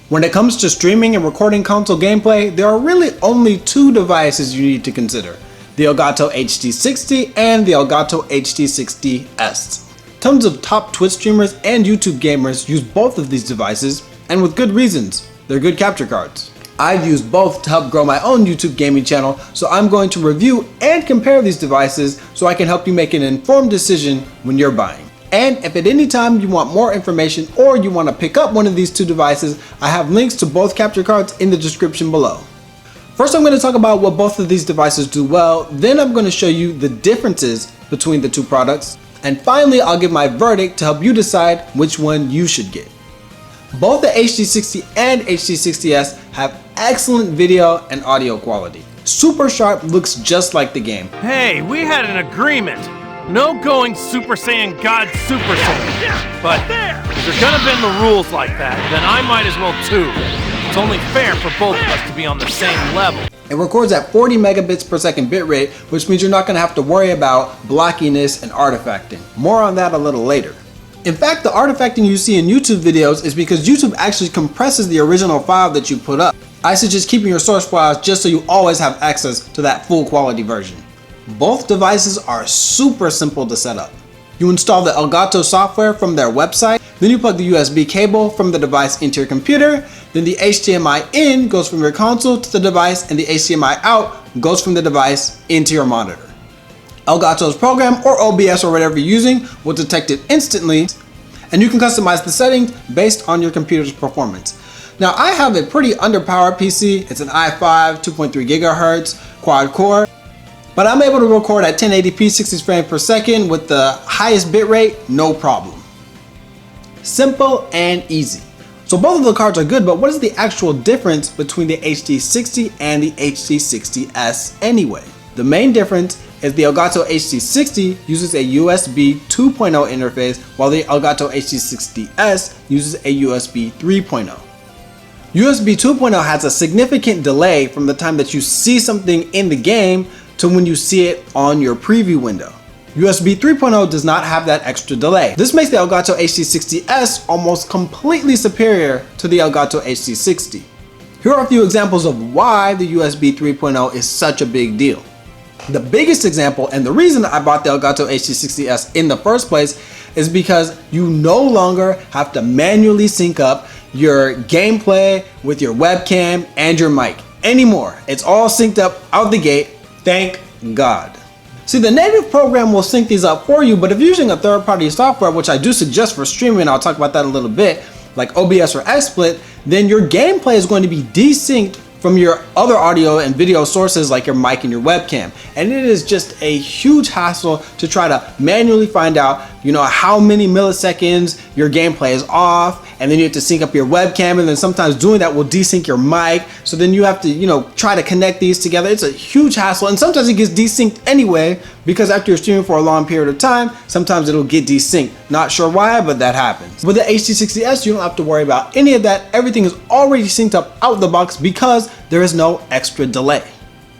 When it comes to streaming and recording console gameplay, there are really only two devices you need to consider: the Elgato HD60 and the Elgato HD60S. Tons of top Twitch streamers and YouTube gamers use both of these devices, and with good reasons. They're good capture cards. I've used both to help grow my own YouTube gaming channel, so I'm going to review and compare these devices so I can help you make an informed decision when you're buying. And if at any time you want more information or you want to pick up one of these two devices, I have links to both capture cards in the description below. First, I'm going to talk about what both of these devices do well, then I'm going to show you the differences between the two products, and finally I'll give my verdict to help you decide which one you should get. Both the HD60 and HD60S have excellent video and audio quality. Super Sharp looks just like the game. Hey, we had an agreement. No going Super Saiyan God Super Saiyan. But if you're gonna bend the rules like that, then I might as well too. It's only fair for both of us to be on the same level. It records at 40 megabits per second bitrate, which means you're not gonna have to worry about blockiness and artifacting. More on that a little later. In fact, the artifacting you see in YouTube videos is because YouTube actually compresses the original file that you put up. I suggest keeping your source files just so you always have access to that full quality version. Both devices are super simple to set up. You install the Elgato software from their website, then you plug the USB cable from the device into your computer, then the HDMI in goes from your console to the device, and the HDMI out goes from the device into your monitor. Elgato's program, or OBS or whatever you're using, will detect it instantly, and you can customize the settings based on your computer's performance. Now, I have a pretty underpowered PC. It's an i5 2.3 gigahertz quad core. But I'm able to record at 1080p 60 frames per second with the highest bitrate, no problem. Simple and easy. So both of the cards are good, but what is the actual difference between the HD60 and the HD60S anyway? The main difference is the Elgato HD60 uses a USB 2.0 interface, while the Elgato HD60S uses a USB 3.0. USB 2.0 has a significant delay from the time that you see something in the game to when you see it on your preview window. USB 3.0 does not have that extra delay. This makes the Elgato HD60S almost completely superior to the Elgato HD60. Here are a few examples of why the USB 3.0 is such a big deal. The biggest example, and the reason I bought the Elgato HD60S in the first place, is because you no longer have to manually sync up your gameplay with your webcam and your mic anymore. It's all synced up out the gate. Thank God. See, the native program will sync these up for you, but if you're using a third-party software, which I do suggest for streaming, I'll talk about that in a little bit, like OBS or XSplit, then your gameplay is going to be desynced from your other audio and video sources like your mic and your webcam. And it is just a huge hassle to try to manually find out, how many milliseconds your gameplay is off, and then you have to sync up your webcam, and then sometimes doing that will desync your mic. So then you have to, try to connect these together. It's a huge hassle, and sometimes it gets desynced anyway, because after you're streaming for a long period of time, sometimes it'll get desynced. Not sure why, but that happens. With the HD60S, you don't have to worry about any of that. Everything is already synced up out the box because there is no extra delay.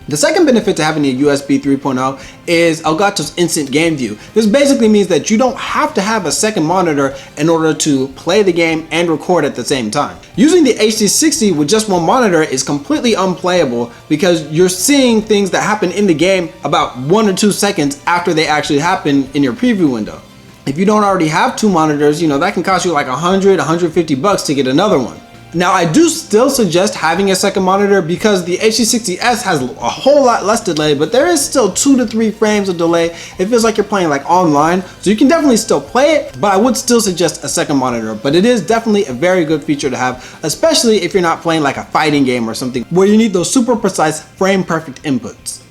The second benefit to having a USB 3.0 is Elgato's Instant Game View. This basically means that you don't have to have a second monitor in order to play the game and record at the same time. Using the HD60 with just one monitor is completely unplayable because you're seeing things that happen in the game about 1 or 2 seconds after they actually happen in your preview window. If you don't already have two monitors, that can cost you like $100, $150 to get another one. Now, I do still suggest having a second monitor because the HD60S has a whole lot less delay, but there is still 2 to 3 frames of delay. It feels like you're playing like online, so you can definitely still play it, but I would still suggest a second monitor. But it is definitely a very good feature to have, especially if you're not playing like a fighting game or something where you need those super precise frame perfect inputs.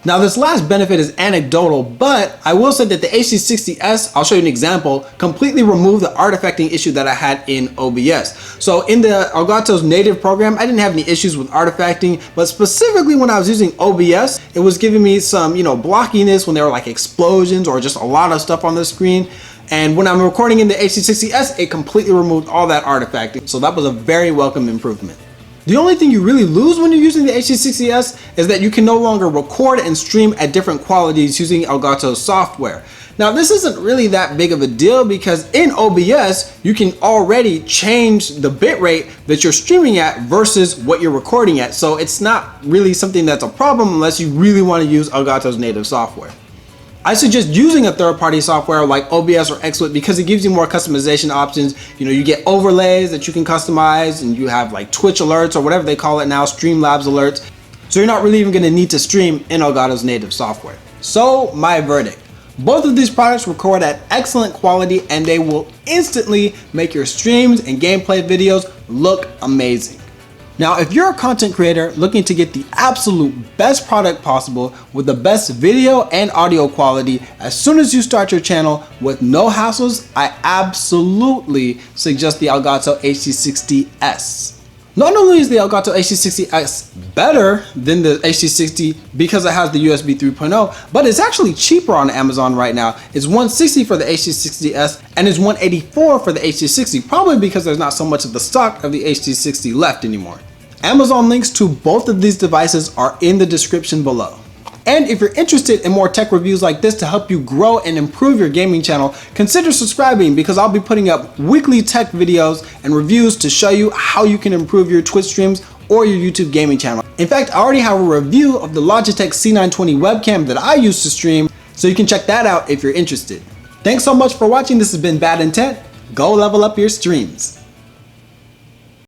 Now, this last benefit is anecdotal, but I will say that the HD60S, I'll show you an example, completely removed the artifacting issue that I had in OBS. So in the Elgato's native program, I didn't have any issues with artifacting, but specifically when I was using OBS, it was giving me some, blockiness when there were like explosions or just a lot of stuff on the screen. And when I'm recording in the HD60S, it completely removed all that artifacting. So that was a very welcome improvement. The only thing you really lose when you're using the HD60S is that you can no longer record and stream at different qualities using Elgato's software. Now this isn't really that big of a deal because in OBS you can already change the bitrate that you're streaming at versus what you're recording at, so it's not really something that's a problem unless you really want to use Elgato's native software. I suggest using a third-party software like OBS or XSplit because it gives you more customization options. You know, you get overlays that you can customize, and you have like Twitch alerts or whatever they call it now, Streamlabs alerts. So you're not really even going to need to stream in Elgato's native software. So my verdict: both of these products record at excellent quality and they will instantly make your streams and gameplay videos look amazing. Now, if you're a content creator looking to get the absolute best product possible with the best video and audio quality as soon as you start your channel with no hassles, I absolutely suggest the Elgato HD60S. Not only is the Elgato HD60S better than the HD60 because it has the USB 3.0, but it's actually cheaper on Amazon right now. It's $160 for the HD60S and it's $184 for the HD60, probably because there's not so much of the stock of the HD60 left anymore. Amazon links to both of these devices are in the description below. And if you're interested in more tech reviews like this to help you grow and improve your gaming channel, consider subscribing because I'll be putting up weekly tech videos and reviews to show you how you can improve your Twitch streams or your YouTube gaming channel. In fact, I already have a review of the Logitech C920 webcam that I use to stream, so you can check that out if you're interested. Thanks so much for watching. This has been Bad Intent. Go level up your streams.